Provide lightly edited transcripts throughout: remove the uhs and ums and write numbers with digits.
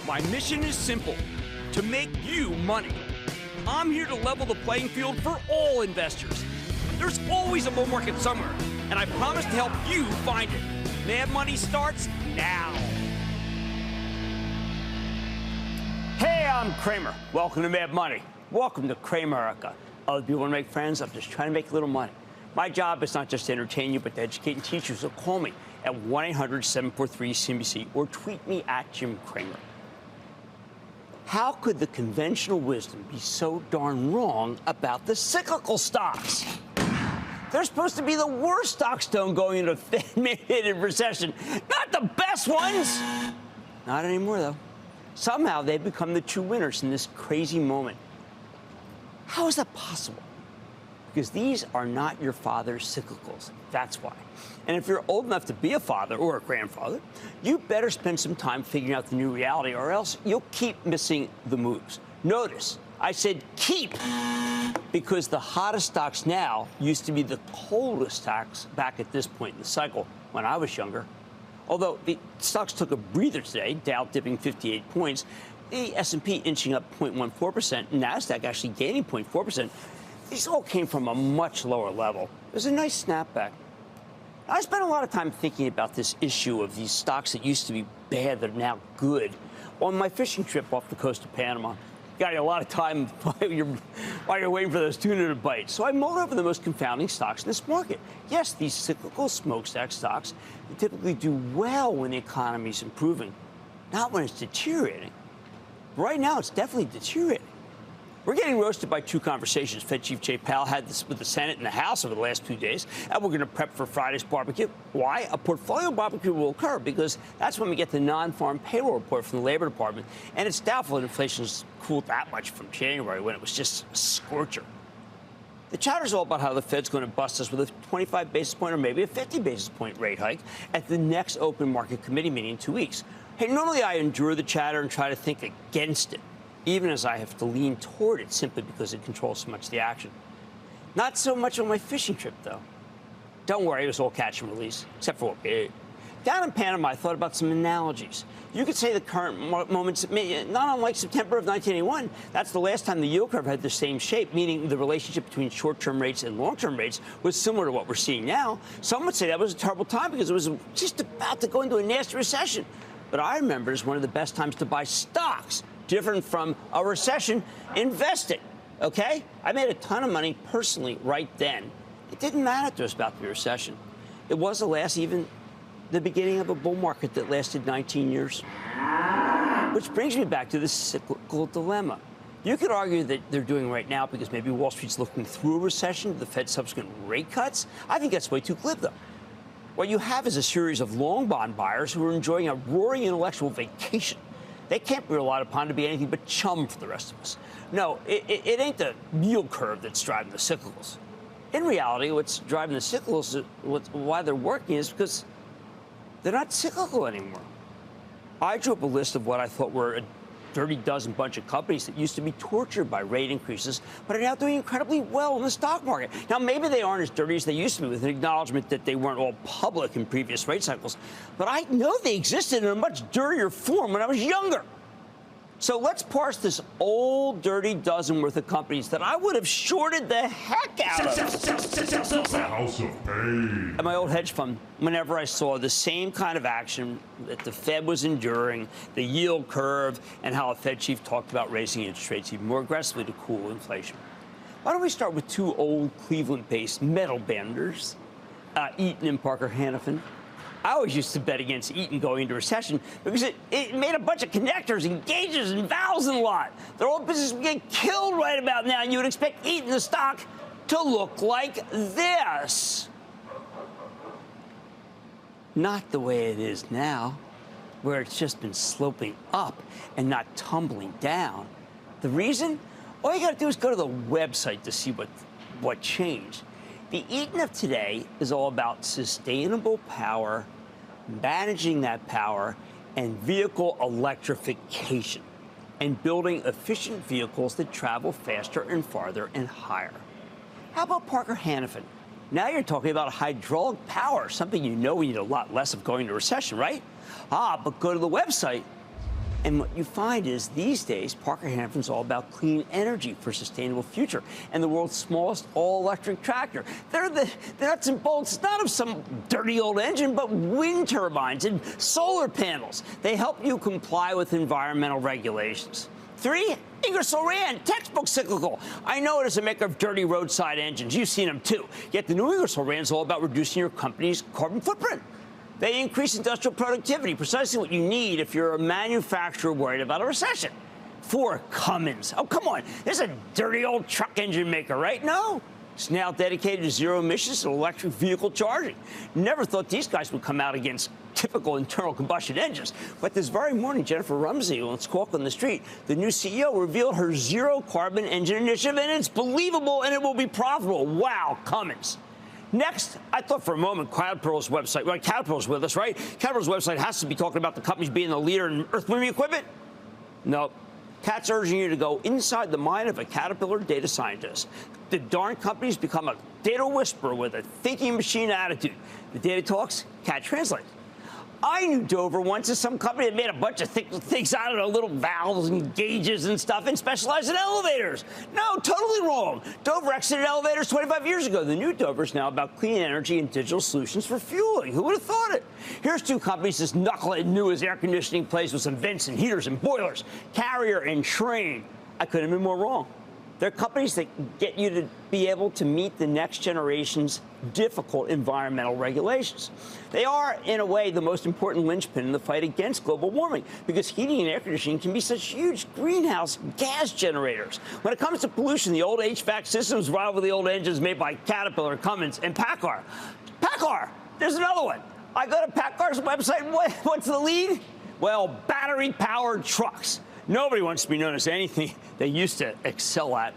My mission is simple, to make you money. I'm here to level the playing field for all investors. There's always a bull market somewhere, and I promise to help you find it. Mad Money starts now. Hey, I'm Cramer. Welcome to Mad Money. Welcome to Cramerica. Other people want to make friends. I'm just trying to make a little money. My job is not just to entertain you, but to educate and teach you. So call me at 1-800-743-CNBC or tweet me at Jim Cramer. How could the conventional wisdom be so darn wrong about the cyclical stocks? They're supposed to be the worst stocks going into a Fed-mandated recession, not the best ones. Not anymore, though. Somehow they've become the true winners in this crazy moment. How is that possible? Because these are not your father's cyclicals. That's why. And if you're old enough to be a father or a grandfather, you better spend some time figuring out the new reality, or else you'll keep missing the moves. Notice, I said keep, because the hottest stocks now used to be the coldest stocks back at this point in the cycle when I was younger. Although the stocks took a breather today, Dow dipping 58 points, the S&P inching up 0.14%, NASDAQ actually gaining 0.4%. These all came from a much lower level. It was a nice snapback. I spent a lot of time thinking about this issue of these stocks that used to be bad that are now good on my fishing trip off the coast of Panama. Got a lot of time while you're waiting for those tuna to bite. So I mulled over the most confounding stocks in this market. Yes, these cyclical smokestack stocks typically do well when the economy's improving, not when it's deteriorating. Right now, it's definitely deteriorating. We're getting roasted by two conversations Fed Chief Jay Powell had this with the Senate and the House over the last 2 days, and we're going to prep for Friday's barbecue. Why? A portfolio barbecue will occur because that's when we get the non-farm payroll report from the Labor Department, and it's doubtful that inflation's cooled that much from January when it was just a scorcher. The chatter's all about how the Fed's going to bust us with a 25 basis point or maybe a 50 basis point rate hike at the next open market committee meeting in 2 weeks. Hey, normally I endure the chatter and try to think against it, even as I have to lean toward it simply because it controls so much of the action. Not so much on my fishing trip, though. Don't worry, it was all catch and release, except for what we ate. Down in Panama, I thought about some analogies. You could say the current moment's not unlike September of 1981. That's the last time the yield curve had the same shape, meaning the relationship between short-term rates and long-term rates was similar to what we're seeing now. Some would say that was a terrible time because it was just about to go into a nasty recession. But I remember it as one of the best times to buy stocks, different from a recession, investing, okay? I made a ton of money personally right then. It didn't matter to us about the recession. It was the beginning of a bull market that lasted 19 years. Which brings me back to the cyclical dilemma. You could argue that they're doing right now because maybe Wall Street's looking through a recession, the Fed's subsequent rate cuts. I think that's way too glib, though. What you have is a series of long bond buyers who are enjoying a roaring intellectual vacation. They can't be relied upon to be anything but chum for the rest of us. No, it ain't the yield curve that's driving the cyclicals. In reality, what's driving the cyclicals, why they're working, is because they're not cyclical anymore. I drew up a list of what I thought were a dirty dozen bunch of companies that used to be tortured by rate increases, but are now doing incredibly well in the stock market. Now, maybe they aren't as dirty as they used to be, with an acknowledgement that they weren't all public in previous rate cycles, but I know they existed in a much dirtier form when I was younger. So let's parse this old dirty dozen worth of companies that I would have shorted the heck out of. House of Pain. At my old hedge fund, whenever I saw the same kind of action that the Fed was enduring, the yield curve, and how a Fed chief talked about raising interest rates even more aggressively to cool inflation. Why don't we start with two old Cleveland-based metal benders, Eaton and Parker Hannifin. I always used to bet against Eaton going into recession because it made a bunch of connectors and gauges and valves and a lot. Their old business would get killed right about now, and you would expect Eaton, the stock, to look like this. Not the way it is now, where it's just been sloping up and not tumbling down. The reason? All you got to do is go to the website to see what changed. The Eaton of today is all about sustainable power, managing that power, and vehicle electrification, and building efficient vehicles that travel faster and farther and higher. How about Parker Hannifin? Now you're talking about hydraulic power, something you know we need a lot less of going into recession, right? But go to the website. And what you find is these days, Parker Hanniffin's all about clean energy for a sustainable future. And the world's smallest all-electric tractor. They're the nuts and bolts, not of some dirty old engine, but wind turbines and solar panels. They help you comply with environmental regulations. 3, Ingersoll Rand, textbook cyclical. I know it as a maker of dirty roadside engines. You've seen them too. Yet the new Ingersoll Rand is all about reducing your company's carbon footprint. They increase industrial productivity, precisely what you need if you're a manufacturer worried about a recession. 4, Cummins. Oh, come on. There's a dirty old truck engine maker, right? No. It's now dedicated to zero emissions and electric vehicle charging. Never thought these guys would come out against typical internal combustion engines. But this very morning, Jennifer Rumsey on Squawk on the Street, the new CEO, revealed her zero carbon engine initiative, and it's believable and it will be profitable. Wow, Cummins. Next, I thought for a moment Caterpillar's website, well, Caterpillar's with us, right? Caterpillar's website has to be talking about the companies being the leader in earth-moving equipment. No. Cat's urging you to go inside the mind of a Caterpillar data scientist. The darn company's become a data whisperer with a thinking machine attitude. The data talks, Cat translates. I knew Dover once as some company that made a bunch of things out of little valves and gauges and stuff and specialized in elevators. No, totally wrong. Dover exited elevators 25 years ago. The new Dover is now about clean energy and digital solutions for fueling. Who would have thought it? Here's 2 companies this knucklehead knew as air conditioning plays with some vents and heaters and boilers. Carrier and Trane. I couldn't have been more wrong. They're companies that get you to be able to meet the next generation's difficult environmental regulations. They are, in a way, the most important linchpin in the fight against global warming, because heating and air conditioning can be such huge greenhouse gas generators. When it comes to pollution, the old HVAC systems rival the old engines made by Caterpillar, Cummins, and PACCAR. PACCAR! There's another one. I go to PACCAR's website, and what's the lead? Well, battery-powered trucks. Nobody wants to be known as anything they used to excel at.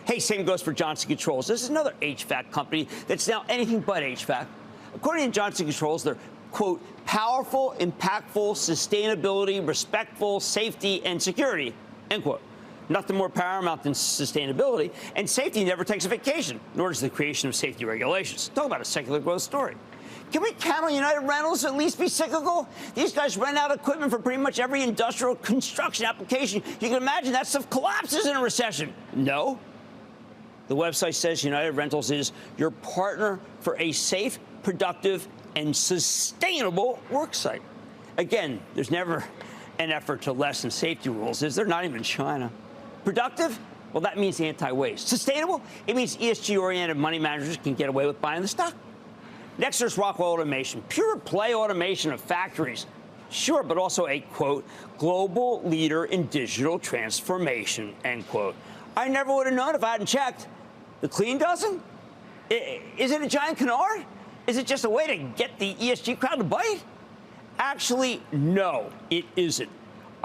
Hey, same goes for Johnson Controls. This is another HVAC company that's now anything but HVAC. According to Johnson Controls, they're, quote, powerful, impactful, sustainability, respectful, safety, and security, end quote. Nothing more paramount than sustainability, and safety never takes a vacation, nor does the creation of safety regulations. Talk about a secular growth story. Can we count on United Rentals to at least be cyclical? These guys rent out equipment for pretty much every industrial construction application. You can imagine that stuff collapses in a recession. No. The website says United Rentals is your partner for a safe, productive, and sustainable worksite. Again, there's never an effort to lessen safety rules, is there? Not even in China. Productive? Well, that means anti-waste. Sustainable? It means ESG-oriented money managers can get away with buying the stock. Next, there's Rockwell Automation, pure play automation of factories. Sure, but also a, quote, global leader in digital transformation, end quote. I never would have known if I hadn't checked. The clean dozen? Is it a giant canard? Is it just a way to get the ESG crowd to bite? Actually, no, it isn't.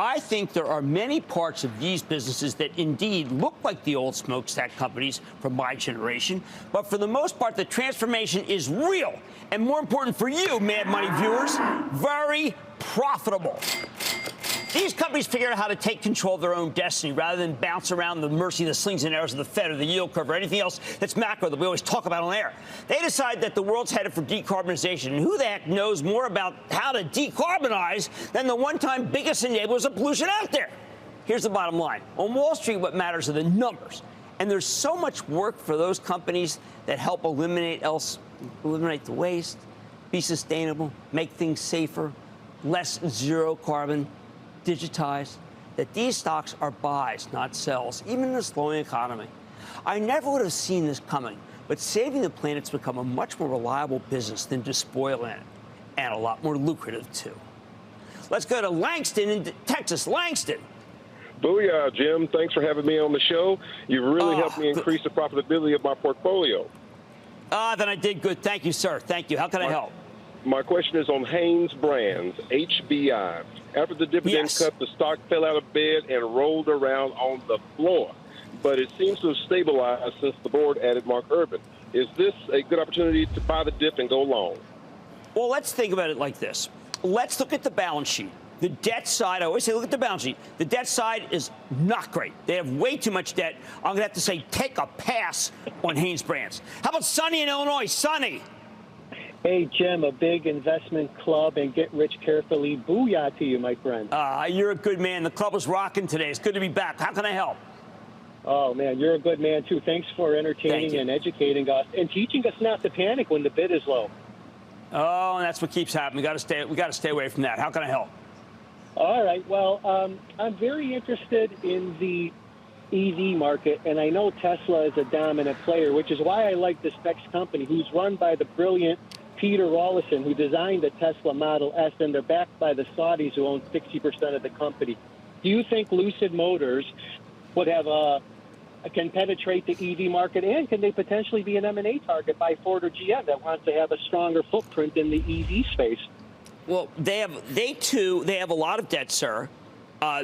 I think there are many parts of these businesses that indeed look like the old smokestack companies from my generation, but for the most part, the transformation is real, and more important for you, Mad Money viewers, very profitable. These companies figure out how to take control of their own destiny rather than bounce around the mercy of the slings and arrows of the Fed or the yield curve or anything else that's macro that we always talk about on air. They decide that the world's headed for decarbonization, and who the heck knows more about how to decarbonize than the one-time biggest enablers of pollution out there? Here's the bottom line. On Wall Street, what matters are the numbers. And there's so much work for those companies that help eliminate the waste, be sustainable, make things safer, less zero carbon, digitized, that these stocks are buys, not sells, even in a slowing economy. I never would have seen this coming, but saving the planet's become a much more reliable business than despoiling it, and a lot more lucrative, too. Let's go to Langston in Texas. Langston. Booyah, Jim. Thanks for having me on the show. You've really helped me increase the profitability of my portfolio. Then I did good. Thank you, sir. Thank you. How can I help? My question is on Hanes Brands, HBI. After the dividend cut, the stock fell out of bed and rolled around on the floor. But it seems to have stabilized since the board added Mark Urban. Is this a good opportunity to buy the dip and go long? Well, let's think about it like this. Let's look at the balance sheet. The debt side, I always say look at the balance sheet. The debt side is not great. They have way too much debt. I'm going to have to say take a pass on Hanes Brands. How about Sonny in Illinois? Sonny. Hey, Jim, a big investment club and get rich carefully. Booyah to you, my friend. You're a good man. The club was rocking today. It's good to be back. How can I help? Oh, man, you're a good man, too. Thanks for entertaining and educating us and teaching us not to panic when the bid is low. Oh, and that's what keeps happening. We got to stay away from that. How can I help? All right. Well, I'm very interested in the EV market, and I know Tesla is a dominant player, which is why I like this next company, who's run by the brilliant Peter Rawlinson, who designed the Tesla Model S, and they're backed by the Saudis, who own 60% of the company. Do you think Lucid Motors would have can penetrate the EV market, and can they potentially be an M&A target by Ford or GM that wants to have a stronger footprint in the EV space? Well, they have a lot of debt, sir.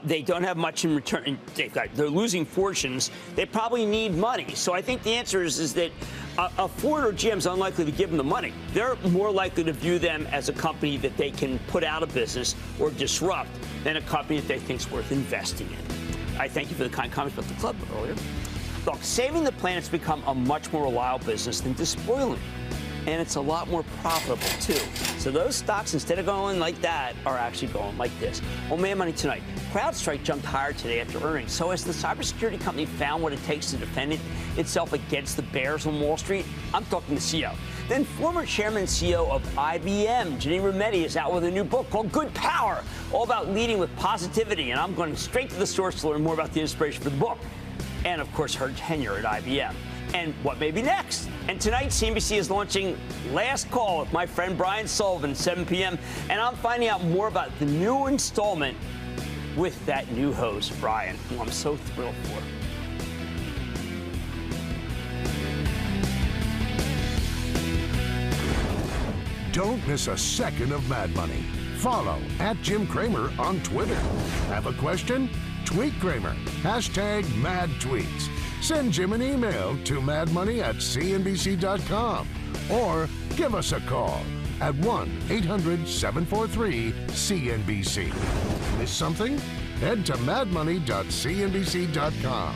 They don't have much in return. They're losing fortunes. They probably need money. So I think the answer is that a Ford or GM is unlikely to give them the money. They're more likely to view them as a company that they can put out of business or disrupt than a company that they think is worth investing in. I thank you for the kind comments about the club earlier. Look, saving the planet's become a much more reliable business than despoiling. And it's a lot more profitable, too. So those stocks, instead of going like that, are actually going like this. Well, Mad Money tonight. CrowdStrike jumped higher today after earnings. So has the cybersecurity company found what it takes to defend itself against the bears on Wall Street? I'm talking the CEO. Then former chairman and CEO of IBM, Ginny Rometty, is out with a new book called Good Power, all about leading with positivity. And I'm going straight to the source to learn more about the inspiration for the book. And, of course, her tenure at IBM. And what may be next. And tonight, CNBC is launching Last Call with my friend Brian Sullivan at 7 p.m. And I'm finding out more about the new installment with that new host, Brian, who I'm so thrilled for. Don't miss a second of Mad Money. Follow @Jim Cramer on Twitter. Have a question? Tweet Cramer. #MadTweets. Send Jim an email to madmoney@cnbc.com or give us a call at 1-800-743-CNBC. Miss something? Head to madmoney.cnbc.com.